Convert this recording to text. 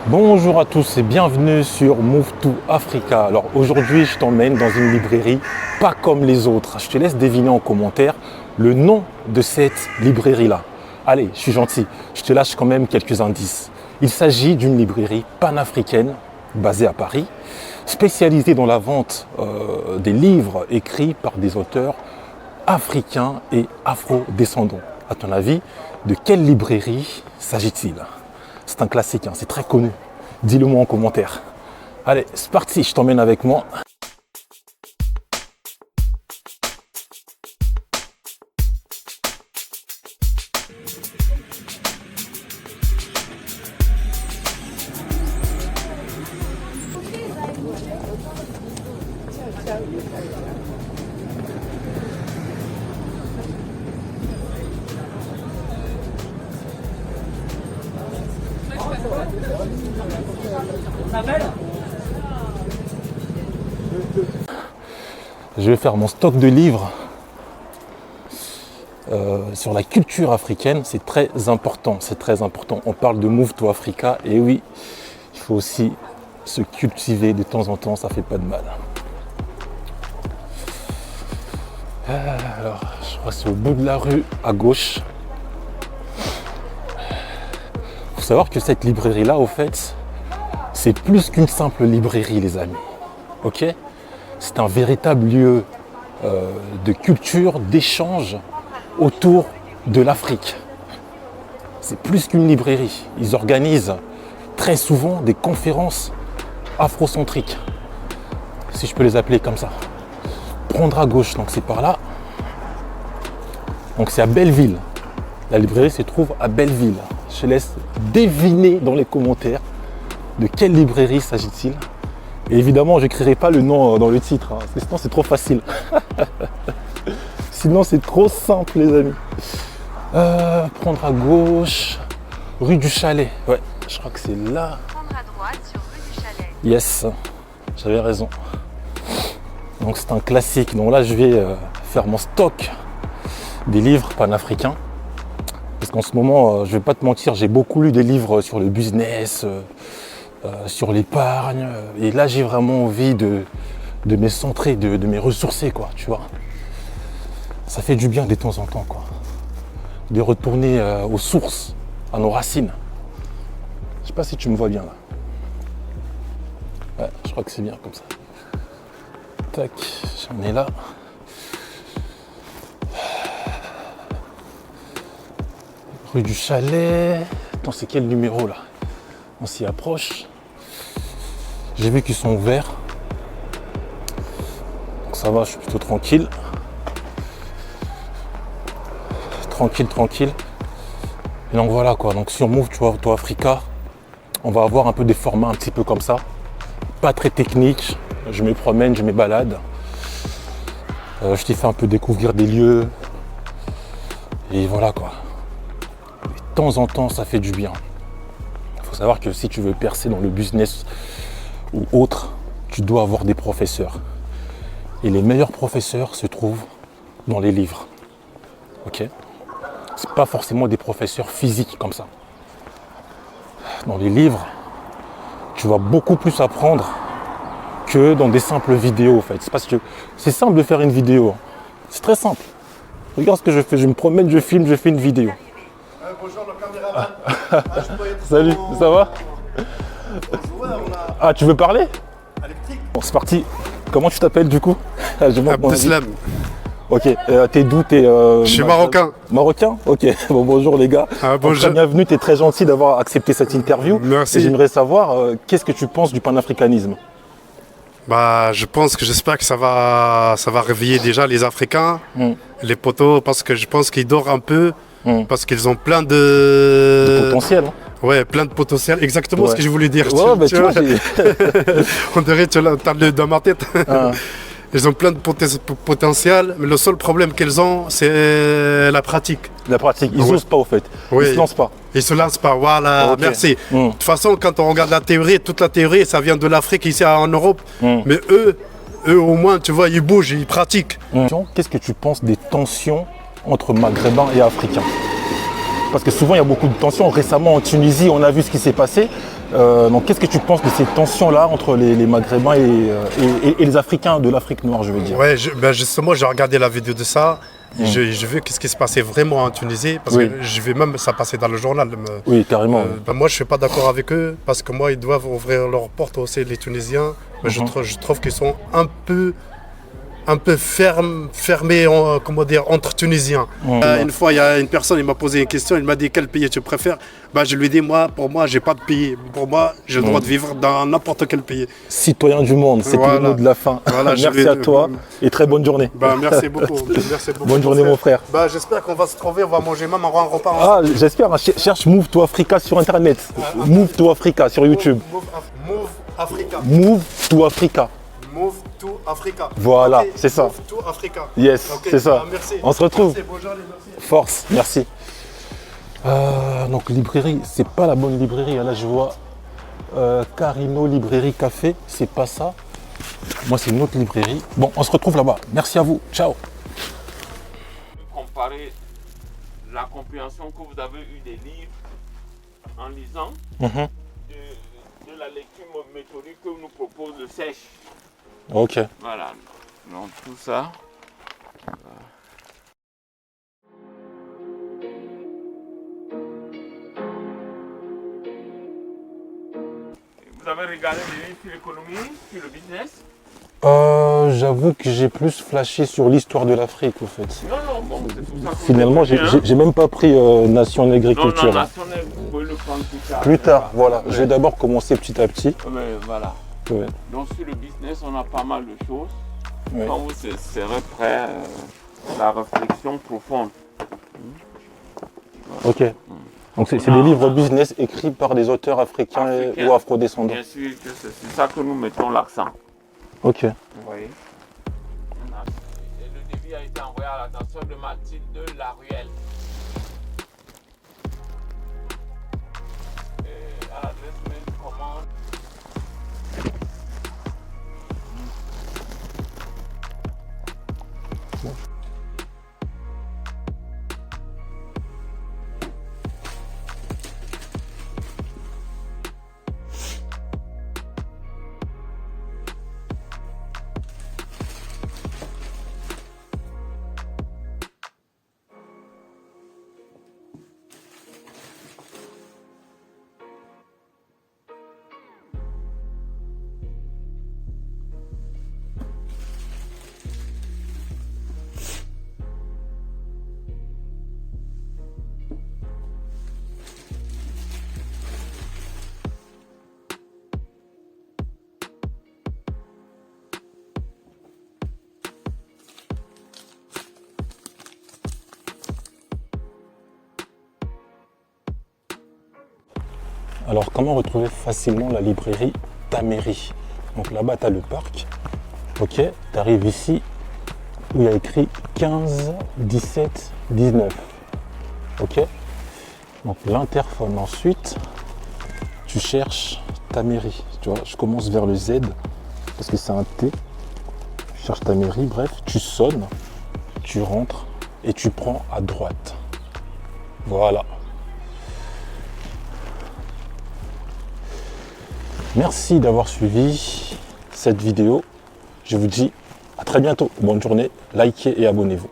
Bonjour à tous et bienvenue sur Move to Africa. Alors aujourd'hui je t'emmène dans une librairie pas comme les autres. Je te laisse deviner en commentaire le nom de cette librairie-là. Allez, je suis gentil, je te lâche quand même quelques indices. Il s'agit d'une librairie panafricaine basée à Paris, spécialisée dans la vente des livres écrits par des auteurs africains et afro-descendants. À ton avis, de quelle librairie s'agit-il ? C'est un classique, hein, c'est très connu. Dis-le moi en commentaire. Allez, c'est parti, je t'emmène avec moi. Je vais faire mon stock de livres sur la culture africaine. C'est très important, c'est très important. On parle de Move to Africa et oui, il faut aussi se cultiver de temps en temps, ça fait pas de mal. Alors, je crois que c'est au bout de la rue à gauche. Il faut savoir que cette librairie-là, au fait, c'est plus qu'une simple librairie, les amis. Ok ? C'est un véritable lieu de culture, d'échange autour de l'Afrique. C'est plus qu'une librairie. Ils organisent très souvent des conférences afrocentriques, si je peux les appeler comme ça. Prendre à gauche, donc c'est par là. Donc c'est à Belleville. La librairie se trouve à Belleville. Je te laisse deviner dans les commentaires de quelle librairie s'agit-il. Et évidemment, je n'écrirai pas le nom dans le titre, hein, parce que sinon c'est trop facile. Sinon c'est trop simple, les amis. Prendre à gauche, rue du Chalet. Ouais, je crois que c'est là. Prendre à droite sur rue du Chalet. Yes, j'avais raison. Donc c'est un classique. Donc là, je vais faire mon stock des livres panafricains. Parce qu'en ce moment, je ne vais pas te mentir, j'ai beaucoup lu des livres sur le business, sur l'épargne. Et là, j'ai vraiment envie de me centrer, de me ressourcer, quoi, tu vois. Ça fait du bien de temps en temps, quoi. De retourner aux sources, à nos racines. Je sais pas si tu me vois bien, là. Ouais, je crois que c'est bien comme ça. Tac, j'en ai là. Rue du Chalet. Attends, c'est quel numéro, là? On s'y approche. J'ai vu qu'ils sont ouverts. Donc ça va, je suis plutôt tranquille. Tranquille. Et donc voilà quoi. Donc si on Move to Africa, on va avoir un peu des formats un petit peu comme ça. Pas très technique. Je me promène, je me balade. Je t'ai fait un peu découvrir des lieux. Et voilà quoi. Et de temps en temps, ça fait du bien. Il faut savoir que si tu veux percer dans le business ou autre, tu dois avoir des professeurs. Et les meilleurs professeurs se trouvent dans les livres. Ok ? C'est pas forcément des professeurs physiques comme ça. Dans les livres, tu vas beaucoup plus apprendre que dans des simples vidéos en fait. C'est parce que c'est simple de faire une vidéo. C'est très simple. Regarde ce que je fais, je me promène, je filme, je fais une vidéo. Bonjour le caméraman. Salut, ça va? Ah, tu veux parler? Bon, c'est parti. Comment tu t'appelles du coup? Abdeslam. Ok, t'es d'où? Je suis marocain. Marocain? Ok, bon, bonjour les gars. Bonjour. Très bienvenue, t'es très gentil d'avoir accepté cette interview. Merci. Et j'aimerais savoir, qu'est-ce que tu penses du panafricanisme? J'espère que ça va réveiller déjà les Africains, les potos, parce que je pense qu'ils dorment un peu, parce qu'ils ont plein de Potentiel. Hein. Ouais, plein de potentiel. Exactement Ouais. ce que je voulais dire. Ouais, tu vois, On dirait, tu l'as dans ma tête. Ah. Ils ont plein de potentiel, mais le seul problème qu'ils ont, c'est la pratique. La pratique, ils Ouais. n'osent pas au fait. Oui. Ils se lancent pas. Ils se lancent pas, voilà, Ok. merci. Mm. De toute façon, quand on regarde la théorie, toute la théorie, ça vient de l'Afrique, ici en Europe. Mais eux au moins, tu vois, ils bougent, ils pratiquent. Qu'est-ce que tu penses des tensions entre Maghrébins et Africains? Parce que souvent, il y a beaucoup de tensions. Récemment, en Tunisie, on a vu ce qui s'est passé. Donc qu'est-ce que tu penses de ces tensions-là entre les Maghrébins et les Africains de l'Afrique noire, je veux dire? Ouais, justement, j'ai regardé la vidéo de ça. J'ai vu qu'est-ce qui se passait vraiment en Tunisie, parce Oui. que je vais même ça passer dans le journal. Oui, carrément. Moi, je suis pas d'accord avec eux, parce que moi, ils doivent ouvrir leurs portes aussi, les Tunisiens. Mais je trouve qu'ils sont un peu fermés, comment dire, entre Tunisiens. Une fois, il y a une personne, il m'a posé une question, il m'a dit quel pays tu préfères. Je lui ai dit, pour moi, j'ai pas de pays. Pour moi, j'ai le droit de vivre dans n'importe quel pays. Citoyen du monde, c'est Voilà. le mot de la fin. Voilà, Merci à toi et très bonne journée. Merci beaucoup. Merci beaucoup. Bonne journée, mon frère. J'espère qu'on va se trouver, on va manger même un repas ensemble. Ah, j'espère. Cherche Move to Africa sur Internet. Move to Africa sur YouTube. Move Africa. Move to Africa. Move to Africa. Voilà, Ok, c'est ça. Move to Africa. Yes, Ok, c'est ça. merci. On se retrouve. Merci, bonne journée, merci. Force, merci. Donc librairie, c'est pas la bonne librairie. Là je vois Carino Librairie Café, c'est pas ça. Moi c'est une autre librairie. Bon, on se retrouve là-bas. Merci à vous. Ciao. Comparer la compréhension que vous avez eue des livres en lisant de la lecture méthodique que nous propose le Sèche. Ok. Voilà. Donc tout ça. Vous avez regardé des livres sur l'économie, sur le business? J'avoue que j'ai plus flashé sur l'histoire de l'Afrique au fait. Non, bon, c'est tout ça. Finalement, j'ai même pas pris Nation Non, Agriculture. national, vous pouvez le prendre plus tard. Plus tard, voilà. Je vais d'abord commencer petit à petit. Mais voilà. Ouais. Donc sur le business, on a pas mal de choses. Ouais. Quand vous serez prêt, la réflexion profonde. Ok. Donc c'est des livres business écrits par des auteurs africains Africains. ou afrodescendants. Bien sûr que c'est sur ça que nous mettons l'accent. Ok. Vous voyez. Et le devis a été envoyé à l'attention de Mathilde de Laruelle. Et à l'adresse mail commande. Alors, comment retrouver facilement la librairie Ta Mairie? Donc là-bas, tu as le parc. Ok, tu arrives ici où il y a écrit 15, 17, 19. Ok, donc l'interphone. Ensuite, tu cherches Ta Mairie. Tu vois, je commence vers le Z parce que c'est un T. Tu cherches Ta Mairie, bref, tu sonnes, tu rentres et tu prends à droite. Voilà. Merci d'avoir suivi cette vidéo. Je vous dis à très bientôt. Bonne journée, likez et abonnez-vous.